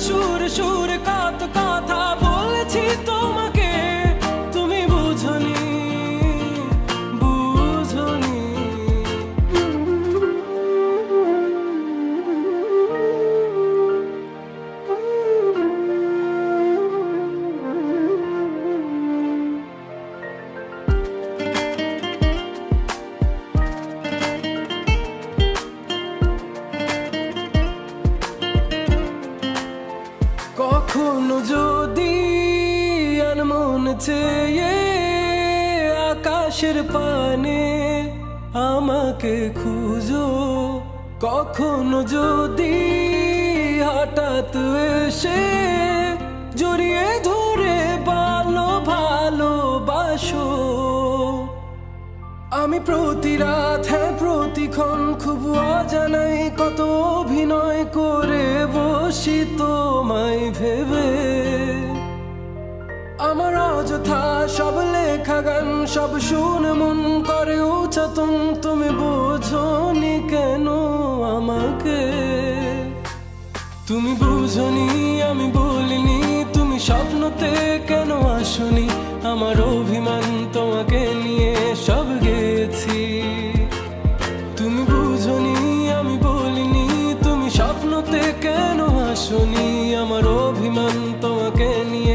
সুরে সুরে কত কথা বলেছি তোমাকে, তুমি বুঝনি বুঝনি। কখনো যদি আনমন চেয়ে আকাশের পানে আমাকে খুঁজো, কখনো যদি হঠাৎ এসে জড়িয়ে ধরে ভালোবাসো, আমি প্রতি রাত হ্যাঁ প্রতিক্ষণ খুব অজানাই কত অভিনয় করে বসি তোমায় ভেবে। আমার অযথা সব লেখা গান সব শুনে মন করে উচ্চাতন, তুমি বোঝনি কেন আমাকে, তুমি বুঝনি আমি বলিনি, তুমি স্বপ্নতে কেন আসনি, আমার অভিমান তোমাকে নিয়ে সব গেছি। তুমি বুঝনি আমি বলিনি, তুমি স্বপ্নতে কেন আসনি, আমার অভিমান তোমাকে নিয়ে